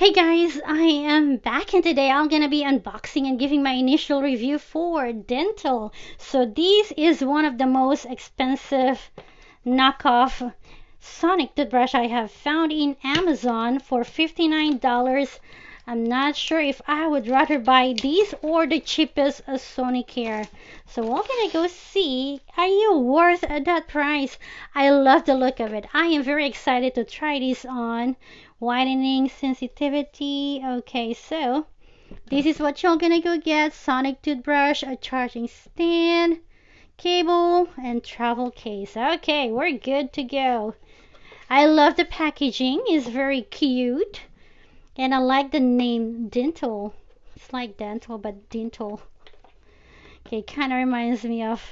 Hey guys, I am back and today I'm gonna be unboxing and giving my initial review for Dintle. So this is one of the most expensive knockoff sonic toothbrush I have found in Amazon for $59. I'm not sure if I would rather buy these or the cheapest Sonicare. So we're gonna go see, are you worth that price? I love the look of it. I am very excited to try this on. Widening sensitivity. Okay, so this is what you're gonna go get. Sonic toothbrush, a charging stand, cable, and travel case. Okay, we're good to go. I love the packaging. It's very cute. And I like the name Dintle. It's like dental, but Dintle. Okay, kind of reminds me of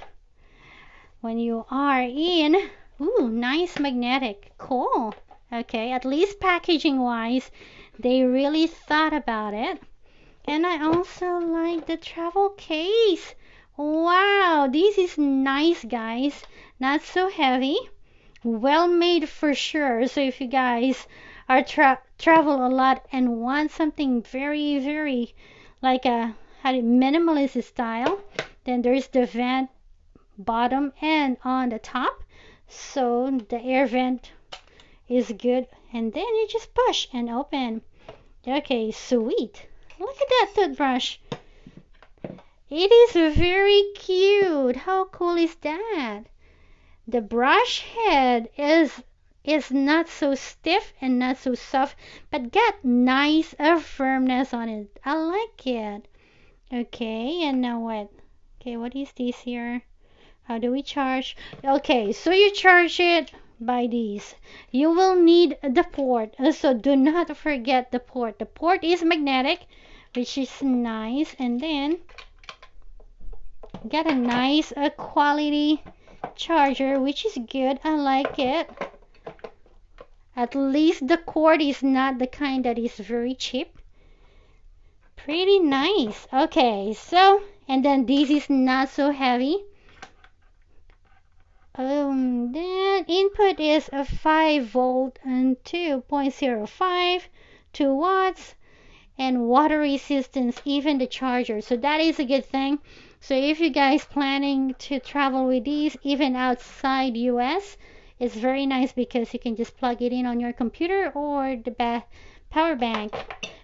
when you are in. Ooh, nice magnetic. Cool. Okay, at least packaging wise, they really thought about it. And I also like the travel case. Wow, this is nice, guys. Not so heavy. Well made for sure. So if you guys are travel a lot and want something very like a minimalist style, then there's the vent bottom and on the top. So the air vent is good, and then you just push and open. Okay, sweet. Look at that toothbrush. It is very cute. How cool is that? The brush head is not so stiff and not so soft, but got nice firmness on it. I like it. Okay, and now what? Okay, what is this here? How do we charge? Okay, so you charge it by these. You will need the port, so do not forget the port. The port is magnetic, which is nice, and then get a nice quality charger, which is good. I like it. At least the cord is not the kind that is very cheap. Pretty nice. Okay, so and then this is not so heavy. Then input is a 5 volt and 2.05, 2 watts, and water resistance, even the charger. So that is a good thing. So if you guys planning to travel with these, even outside US, it's very nice because you can just plug it in on your computer or the power bank.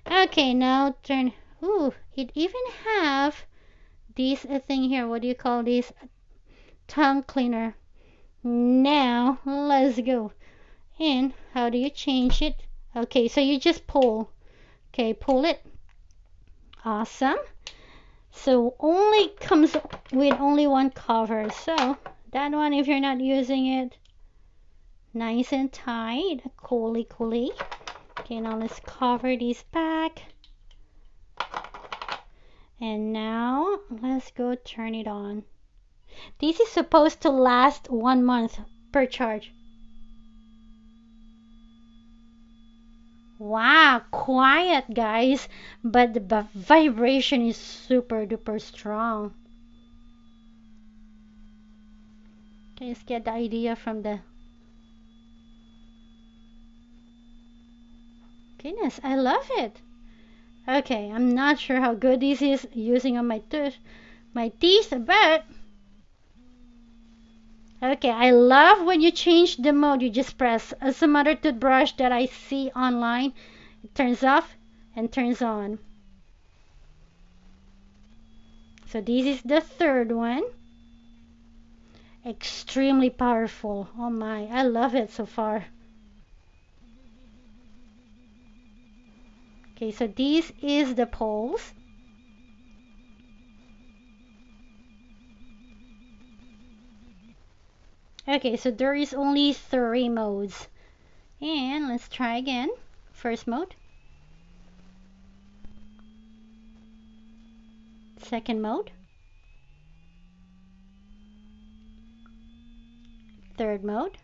Okay, now turn. Ooh, it even have this thing here. What do you call this? Tongue cleaner. Now let's go. And how do you change it? Okay, so you just pull. Okay, pull it. Awesome. So only comes with only one cover. So that one, if you're not using it, nice and tight. Cooly. Okay, now let's cover this back. And now let's go turn it on. This is supposed to last 1 month per charge. Wow, quiet guys, but the vibration is super duper strong. Okay, let's get the idea from the goodness. I love it. Okay, I'm not sure how good this is using on my teeth, but okay, I love when you change the mode. You just press. Some other toothbrush that I see online, it turns off and turns on. So this is the third one. Extremely powerful. Oh my, I love it so far. Okay, so this is the pulse. Okay, so there is only 3 modes. And let's try again. First mode. Second mode. Third mode.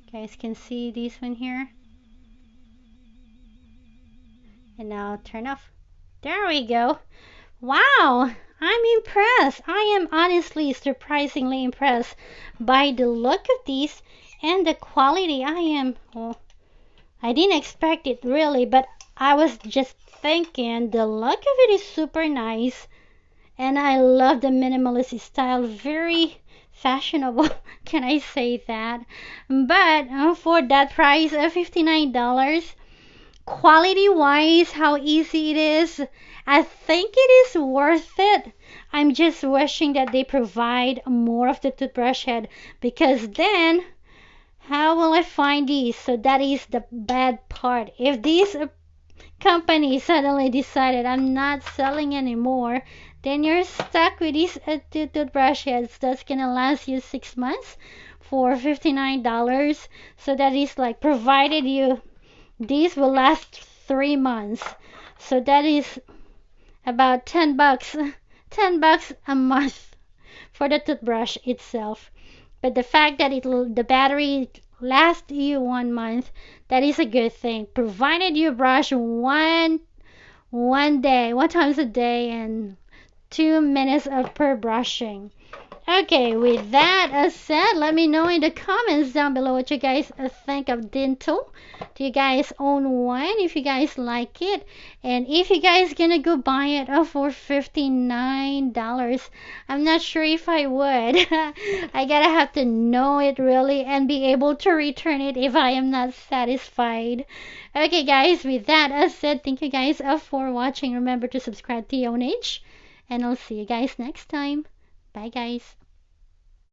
You guys can see this one here. And now turn off. There we go. Wow, I'm impressed. I am honestly surprisingly impressed by the look of these and the quality. I am, oh, I didn't expect it really, but I was just thinking the look of it is super nice, and I love the minimalist style, very fashionable. Can I say that? But for that price of $59, quality wise, how easy it is, I think it is worth it. I'm just wishing that they provide more of the toothbrush head, because then how will I find these? So that is the bad part. If these company suddenly decided I'm not selling anymore, then you're stuck with these two toothbrush heads that's gonna last you 6 months for $59. So that is like, provided you, these will last 3 months. So that is about $10, $10 a month for the toothbrush itself. But the fact that the battery lasts you 1 month, that is a good thing. Provided you brush one times a day, and 2 minutes of per brushing. Okay, with that said, let me know in the comments down below what you guys think of Dintle. Do you guys own one? If you guys like it, and if you guys gonna go buy it for $59, I'm not sure if I would. I gotta have to know it really and be able to return it if I am not satisfied. Okay, guys, with that said, thank you guys for watching. Remember to subscribe to Yonage, and I'll see you guys next time. Bye, guys.